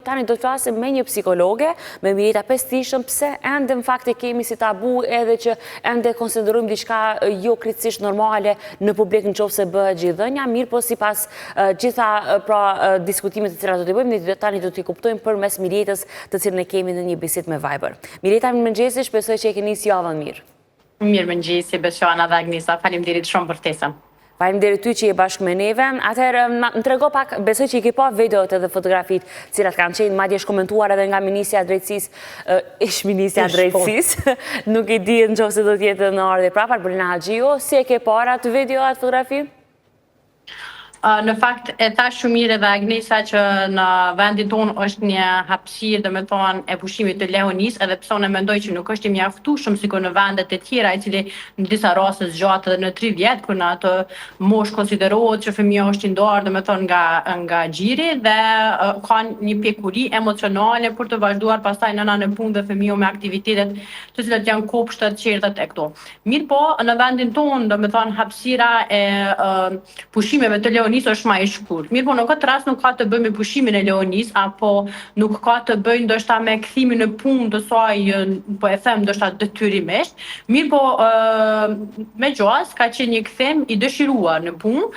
tani do të flasim me një psikologe, me Mireta Pestishëm, pse ende në fakt e kemi si tabu edhe që ende konsiderojmë diçka jo krejtësisht normale në publik në qoftë se bëhet gjithdhënia, mirë po sipas gjitha diskutimet të cilat do t'i bëjmë, ne tani do t'i kuptojmë përmes Miretës, të cilën e kemi në një bisedë me Viber. Mireta, mirëmëngjesi, shpresoj që e keni nisë javën mirë. Mirëmëngjesi, Beshoana dhe Agnisa, faleminderit shumë për ftesën. Faleminderit ty që je bashkë me neve. Atëherë, më trego pak, besoj që i ke pa videot edhe fotografit cilat kanë qenë, madje është komentuar edhe nga Ministja e Drejtësisë, ish Ministja e Drejtësisë, nuk i di nëse do të jetë në ardhe prapë, Arbolina Haxhiu, si e ke parë atë video, atë fotografi? Në fakt e thash shumë mirë edhe Agnesa që në vendin tonë është një hapësirë domethënë e pushimit të lehonis, edhe pse unë mendoj që nuk është i mjaftueshëm sikur në vendet e tjera, i cili në disa raste zgjat edhe në 3 vjet, kur në atë moshë konsiderohet që fëmia është i ndarë domethënë nga xhiri dhe ka një pjekuri emocionale për të vazhduar pastaj nëna në punë dhe fëmiu me aktivitetet të cilat janë kopshtet, qertat e këto. Mirë po, në vendin tonë domethënë hapësira e pushimeve të lehonis është më e shkurt. Mirë po, në këtë rast nuk ka të bëjë me pushimin e lehonis, apo nuk ka të bëjë ndoshta me kthimin në punë të saj, po e them ndoshta detyrimisht. Mirë po, megjithëse ka qenë një kthim i dëshiruar në punë,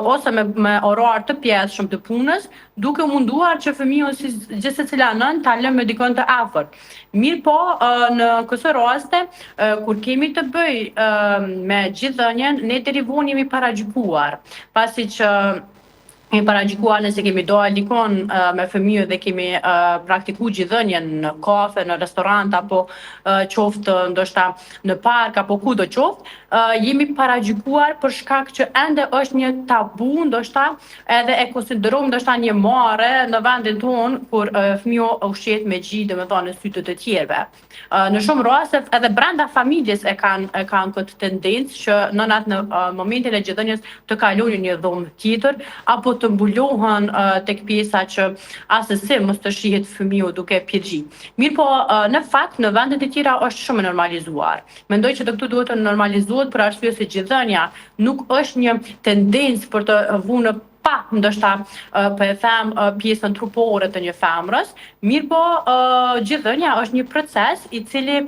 ose me orar të pjesshëm të punës, duke munduar që fëmiu si gjithsecila nën ta lëmë me dikon të afërt. Mirë po, në këto raste, kur kemi të bëjë me gjithdhënien, ne deri vonë jemi paragjykuar, pasi që kemi paragjykuar nëse kemi dalë dikon me fëmijë dhe kemi praktikuar gjithdhënien në kafe, në restorant, apo qoftë ndoshta në park apo kudo qoftë, jemi paragjykuar për shkak që ende është një tabu, ndoshta edhe e konsiderojmë ndoshta një marrë në vendin tonë kur fëmiu ushqehet me gjë, domethënë në sy të tjerëve. Në shumë raste edhe brenda familjes e kanë këtë tendencë që nënat në momentin e gjithdhënies të kalojnë një dhomë tjetër apo të mbulohen tek pjesa që asesi mos të shihet fëmiu duke pirgji. Mirë po, në fakt në vendet e tjera është shumë e normalizuar. Mendoj që këtu duhet të normalizohet për arsye se gjithdhënia nuk është një tendencë për të vënë pa ndoshta po e them pjesën trupore të një femrës, mirë po gjithdhënia është një proces i cili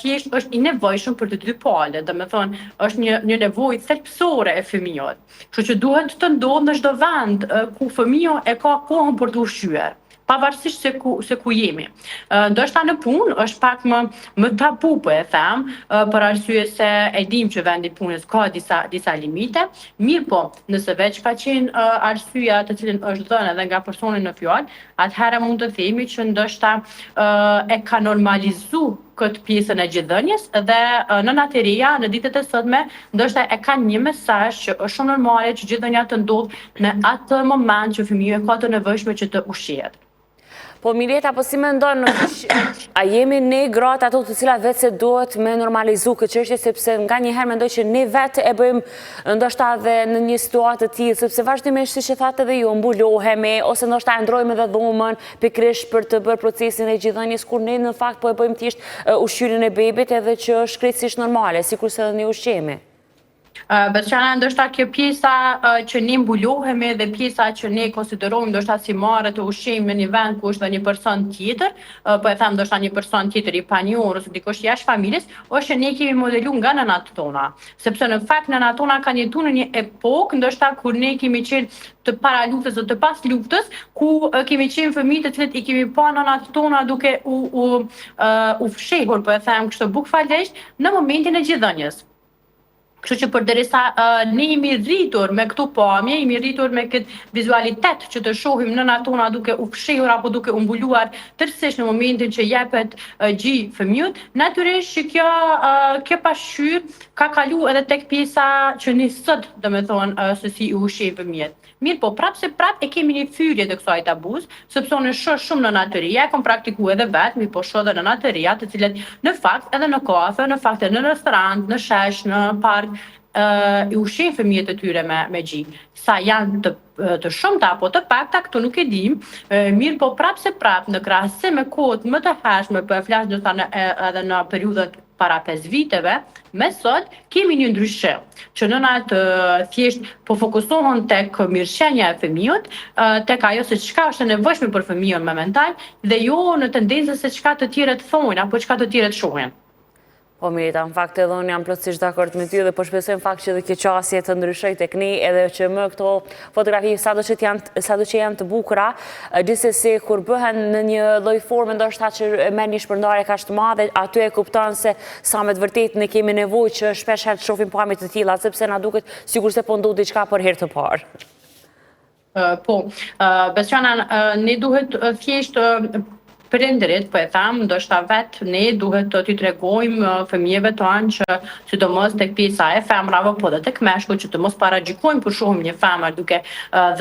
thjesht është i nevojshëm për të dy palët, domethënë është një nevojë thelbësore e fëmijës. Kështu që duhet të ndodhë në çdo vend ku fëmiu e ka kohën për të ushqyer, pavarësisht se ku jemi. Ndoshta në punë është pak më tabu, po e them, për arsye se e dim që vendi i punës ka disa limite, mirë po, nëse veç ka qenë arsyeja të cilën është dhënë edhe nga personi në fjalë, atëherë mund të themi që ndoshta e ka normalizuar këtë pjesën e gjithdhënies dhe nënat e reja në ditët e sotme ndoshta e kanë një mesazh që është shumë normale që gjithdhënia të ndodhë në atë moment që fëmiu ka të nevojshme që të ushqehet. Po Mireta, po si mendon, a jemi ne gratë ato të cilat vetë se duhet me normalizu këtë çështje, sepse nga njëherë mendoj që ne vetë e bëjmë ndoshta edhe në një situatë të tillë, sepse vazhdimisht siç e thatë edhe ju, mbulohemi ose ndoshta e ndrojmë edhe dhomën pikërisht për të bërë procesin e gjithdhënies, kur ne në fakt po e bëjmë thjesht ushqyerjen e bebit edhe që është krejtësisht normale, sikurse edhe ne ushqemi. Beshoana, ndoshta kjo pjesa që ne mbulohemi dhe pjesa që ne konsiderojmë ndoshta si marrë të ushqejmë në një vend ku është dhe një person tjetër, po e them ndoshta një person tjetër i panjohur ose dikush jashtë familjes, është që ne kemi modeluar nga nënat tona, sepse në fakt nënat tona kanë jetuar në një epokë ndoshta kur ne kemi qenë të para luftës dhe të pas luftës, ku kemi qenë fëmijë të cilët i kemi pa nënat tona duke u fshehur, po e them kështu bukfalesht, në momentin e gjithdhënies. Kështu që përderisa ne jemi rritur me këto pamje, jemi rritur me këtë vizualitet që të shohim nënat tona duke u fshehur apo duke u mbuluar tërësisht në momentin që jepet gjë fëmijët, natyrisht që kjo pasqyrë ka kalu edhe tek pjesa që ne sot domethënë se si u ushqejnë fëmijët. Mirë po, prapë e kemi një fyrje të kësaj tabus, sepse unë shoh shumë nëna të reja, kam praktikuar edhe vetë, mi po shoh edhe nëna të reja, të cilet në fakt edhe në kafe, në fakt edhe në restorant, në shesh, në park, i ushqejnë fëmijët e tyre me gjë. Sa janë të shumta apo të pakta, këtu nuk e dim, mirë po prapë në krahasim me kohët më të hershme, po e flas edhe në periudhat para 5 viteve, me sot kemi një ndryshim, që nënat thjesht po fokusohen tek mirëqenia e fëmijët, tek ajo se çka është e nevojshme për fëmijën mental dhe jo në tendencën se çka të tjerët thonë apo çka të tjerët shohin. Po Mirita, në fakt edhe unë jam plotësisht dakord me ty dhe po shpresoj në fakt që dhe kjo qasje të ndryshoj tek ne edhe që më këto fotografi sado që janë të bukura, gjithsesi kur bëhen në një lloj forme ndoshta që merr një shpërndarje kaq të madhe, aty e kupton se sa me të vërtetë ne kemi nevojë që shpesh herë të shohim pamje të tilla, sepse na duket sigurisht se po ndodh diçka për herë të parë. Po, Besjana, ne duhet thjesht prindërit, po e tham, ndoshta vetë ne duhet të t'i tregojmë fëmijëve tonë që sidomos tek pjesa e femrave, po dhe tek meshkujt që të mos paragjykojmë kur shohim një femër duke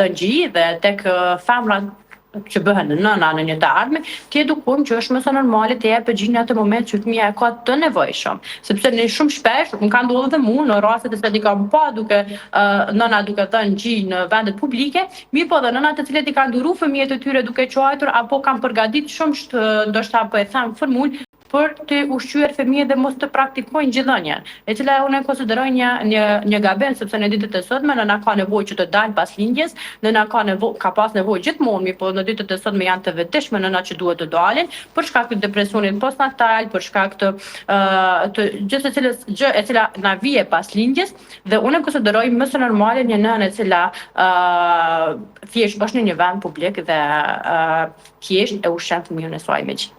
dhënë gji dhe tek femrat që bëhen në nëna në një të ardhme, ti edukojmë që është më së normale të jepë gjin në atë moment që fëmia e ka të nevojshëm. Sepse ne shumë shpesh, më ka ndodhur dhe mua në raste se i kam pa duke nëna duke dhënë gji në vendet publike, mirë po dhe nënat të cilet i kanë dhuru fëmijët e tyre duke quajtur apo kanë përgatitur shumë ndoshta po e them formul për të ushqyer fëmijët dhe mos të praktikojnë gjithënjen, e cila unë e konsideroj një gabim, sepse në ditët e sotme nëna ka nevojë që të dalë pas lindjes, nëna ka pas nevojë gjithmonë, po në ditët e sotme janë të vetëdijshme nëna që duhet të dalin për shkak të depresionit postnatal, për shkak të gjithë gjë e cila na vije pas lindjes dhe unë e konsideroj më së normale një nënë e cila thjesht është në një vend publik dhe thjesht e ushqen fëmijën e saj me gjë.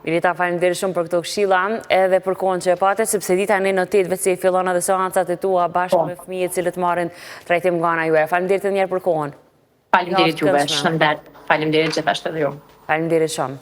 Mirita, faleminderit shumë për këto këshilla edhe për kohën që e patë, sepse dita ne në 8 veci fillon edhe seancat e tua bashkë me fëmijët cilët marrin trajtim nga ana juaj. Faleminderit edhe një herë për kohën. Faleminderit juve, shëndet. Faleminderit gjithashtu edhe ju. Faleminderit shumë.